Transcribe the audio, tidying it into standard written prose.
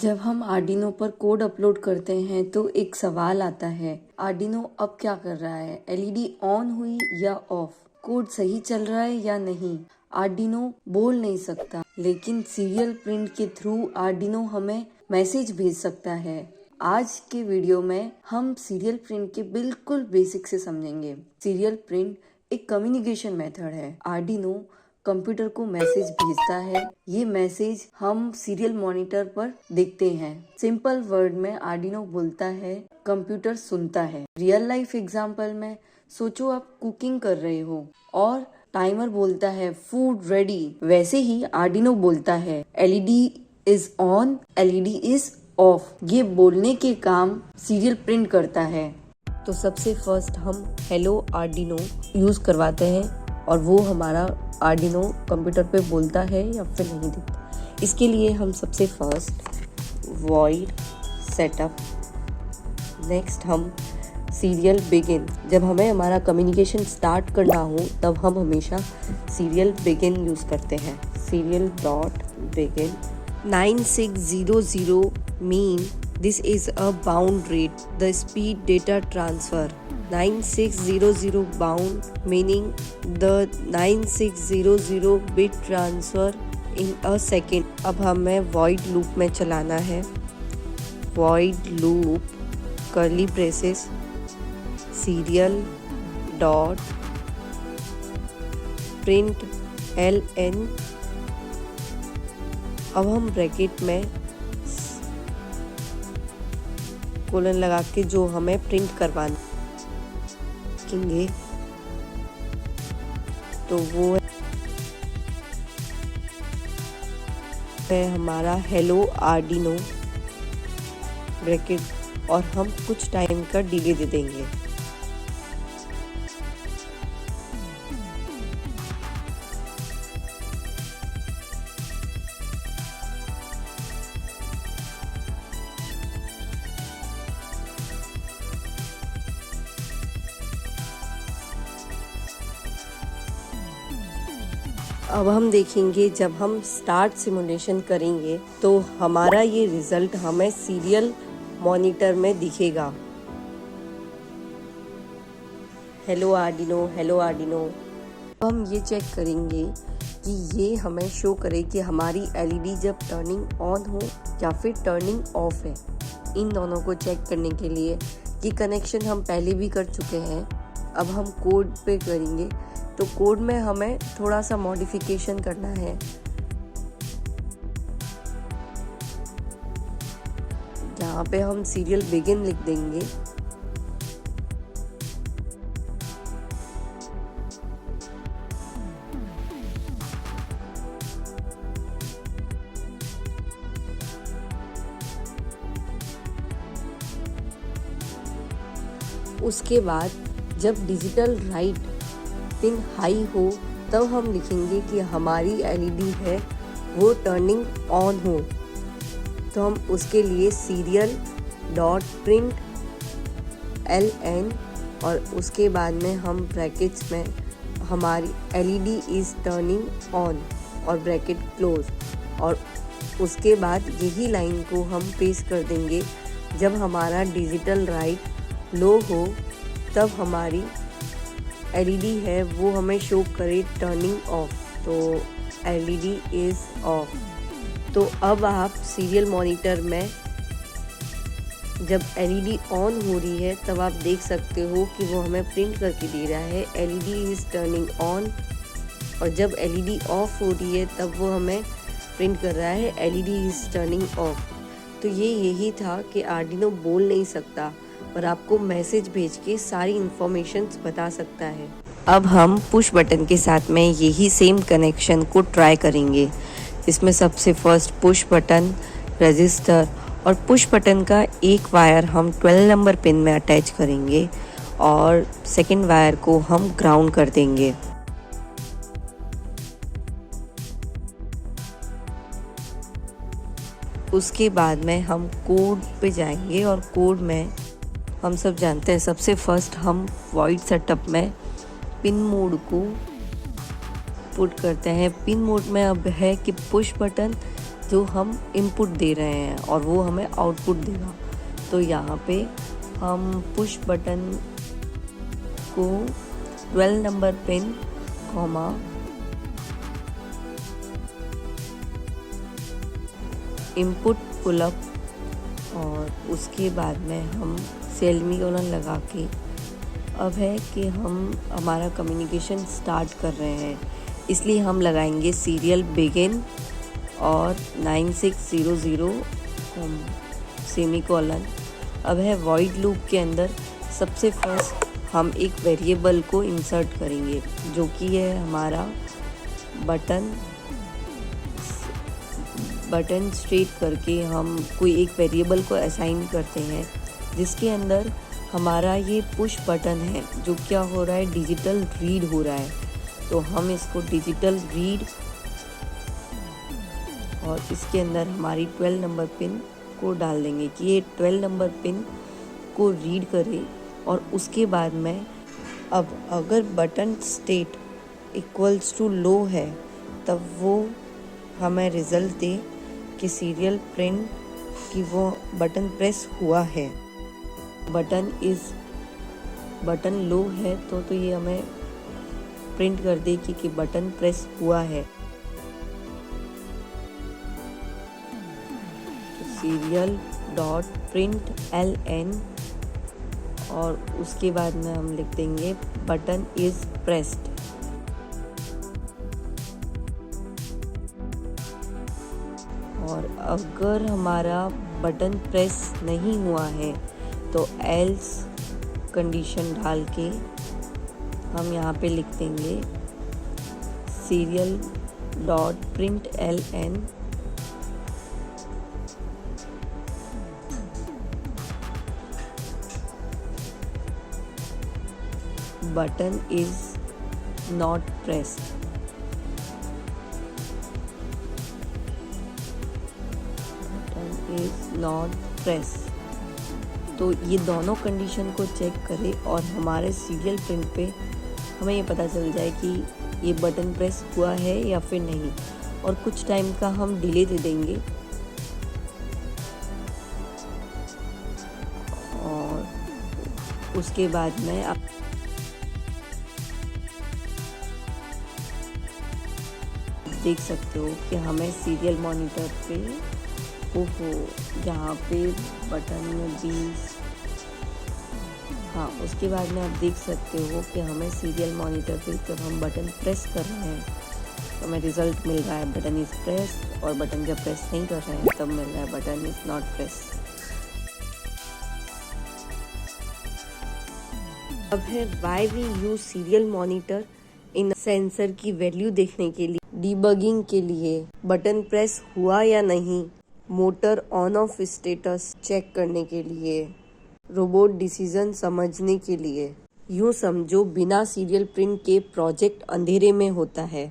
जब हम आर्डिनो पर कोड अपलोड करते हैं तो एक सवाल आता है, आर्डिनो अब क्या कर रहा है? एलईडी ऑन हुई या ऑफ? कोड सही चल रहा है या नहीं? आर्डिनो बोल नहीं सकता, लेकिन सीरियल प्रिंट के थ्रू आर्डिनो हमें मैसेज भेज सकता है। आज के वीडियो में हम सीरियल प्रिंट के बिल्कुल बेसिक से समझेंगे। सीरियल प्रिंट एक कम्युनिकेशन मेथड है। आर्डिनो कंप्यूटर को मैसेज भेजता है। ये मैसेज हम सीरियल मॉनिटर पर देखते हैं। सिंपल वर्ड में आर्डिनो बोलता है, कंप्यूटर सुनता है। रियल लाइफ एग्जांपल में सोचो आप कुकिंग कर रहे हो और टाइमर बोलता है फूड रेडी। वैसे ही आर्डिनो बोलता है LED is on, LED is of. ये बोलने के काम सीरियल प्रिंट करता है। तो सबसे फर्स्ट हम हेलो आर्डिनो यूज करवाते हैं और वो हमारा आर्डिनो कंप्यूटर पे बोलता है या फिर नहीं दिखता। इसके लिए हम सबसे फर्स्ट वॉइड सेटअप, नेक्स्ट हम सीरियल बिगिन। जब हमें हमारा कम्युनिकेशन स्टार्ट करना हो तब हम हमेशा सीरियल बिगिन यूज़ करते हैं। Serial dot begin 9600 mean this is a bound rate the speed data transfer. 9600 bound meaning the 9600 bit transfer in a second। अब हमें void loop में चलाना है। void loop curly braces serial dot print ln। अब हम bracket में colon लगा के जो हमें प्रिंट करवाना तो वो है हमारा हेलो आर्डिनो ब्रैकेट और हम कुछ टाइम का डिले दे देंगे। अब हम देखेंगे जब हम स्टार्ट सिमुलेशन करेंगे तो हमारा ये रिजल्ट हमें सीरियल मॉनिटर में दिखेगा। Hello Arduino, hello Arduino. हम ये चेक करेंगे कि ये हमें शो करे कि हमारी एलईडी जब टर्निंग ऑन हो या फिर टर्निंग ऑफ है। इन दोनों को चेक करने के लिए कि कनेक्शन हम पहले भी कर चुके हैं, अब हम कोड पे करेंगे। तो कोड में हमें थोड़ा सा मॉडिफिकेशन करना है। यहाँ पे हम सीरियल बिगिन लिख देंगे। उसके बाद जब डिजिटल राइट पिन हाई हो तब हम लिखेंगे कि हमारी एलईडी है वो टर्निंग ऑन हो। तो हम उसके लिए सीरियल डॉट प्रिंट ln और उसके बाद में हम ब्रैकेट्स में हमारी एलईडी इज़ टर्निंग ऑन और ब्रैकेट क्लोज, और उसके बाद यही लाइन को हम पेस्ट कर देंगे। जब हमारा डिजिटल राइट लो हो तब हमारी एलईडी है वो हमें शो करे टर्निंग ऑफ, तो एलईडी इज ऑफ। तो अब आप सीरियल मॉनिटर में जब एलईडी ऑन हो रही है तब आप देख सकते हो कि वो हमें प्रिंट करके दे रहा है एलईडी इज टर्निंग ऑन, और जब एलईडी ऑफ हो रही है तब वो हमें प्रिंट कर रहा है एलईडी इज टर्निंग ऑफ। तो ये यही था कि आर्डिनो बोल नहीं सकता पर आपको मैसेज भेज के सारी इन्फॉर्मेशन बता सकता है। अब हम पुश बटन के साथ में यही सेम कनेक्शन को ट्राई करेंगे। इसमें सबसे फर्स्ट पुश बटन, रजिस्टर और पुश बटन का एक वायर हम 12 नंबर पिन में अटैच करेंगे और सेकंड वायर को हम ग्राउंड कर देंगे। उसके बाद में हम कोड पे जाएंगे और कोड में हम सब जानते हैं सबसे फर्स्ट हम वॉइड सेटअप में पिन मोड को पुट करते हैं। पिन मोड में अब है कि पुश बटन जो हम इनपुट दे रहे हैं और वो हमें आउटपुट देगा। तो यहाँ पे हम पुश बटन को 12 number pin comma input pull up और उसके बाद में हम सेमीकोलन लगा के अब है कि हम हमारा कम्युनिकेशन स्टार्ट कर रहे हैं, इसलिए हम लगाएंगे सीरियल बिगिन और 9600 सेमीकोलन। अब है वॉइड लूप के अंदर सबसे फर्स्ट हम एक वेरिएबल को इंसर्ट करेंगे जो कि है हमारा बटन स्ट्रेट करके हम कोई एक वेरिएबल को असाइन करते हैं जिसके अंदर हमारा ये पुश बटन है जो क्या हो रहा है, डिजिटल रीड हो रहा है। तो हम इसको डिजिटल रीड और इसके अंदर हमारी 12 नंबर पिन को डाल देंगे कि ये 12 नंबर पिन को रीड करे। और उसके बाद में अब अगर button state equals to low है तब वो हमें रिज़ल्ट दे कि सीरियल प्रिंट कि वो बटन प्रेस हुआ है। बटन लो है तो ये हमें प्रिंट कर दे कि बटन प्रेस हुआ है। तो सीरियल डॉट प्रिंट LN और उसके बाद में हम लिख देंगे बटन इज प्रेस्ड। और अगर हमारा बटन प्रेस नहीं हुआ है तो एल्स कंडीशन डाल के हम यहाँ पे लिख देंगे serial dot print LN button is not pressed. Button is not press. तो ये दोनों कंडीशन को चेक करें और हमारे सीरियल प्रिंट पे हमें ये पता चल जाए कि ये बटन प्रेस हुआ है या फिर नहीं। और कुछ टाइम का हम डिले दे देंगे और उसके बाद में आप देख सकते हो कि हमें सीरियल मॉनिटर पे जहाँ पे बटन में 20 उसके बाद में आप देख सकते हो कि हमें सीरियल मॉनिटर पे जब हम बटन प्रेस कर रहे हैं तो हमें रिज़ल्ट मिल रहा है बटन इज़ प्रेस, और बटन जब प्रेस नहीं कर रहे हैं तब मिल रहा है बटन इज़ नॉट प्रेस। अब है why we use serial monitor in sensor की वैल्यू देखने के लिए, डीबगिंग के लिए, बटन प्रेस हुआ या नहीं, motor on off status check करने के लिए, रोबोट डिसीजन समझने के लिए। यूँ समझो बिना सीरियल प्रिंट के प्रोजेक्ट अंधेरे में होता है।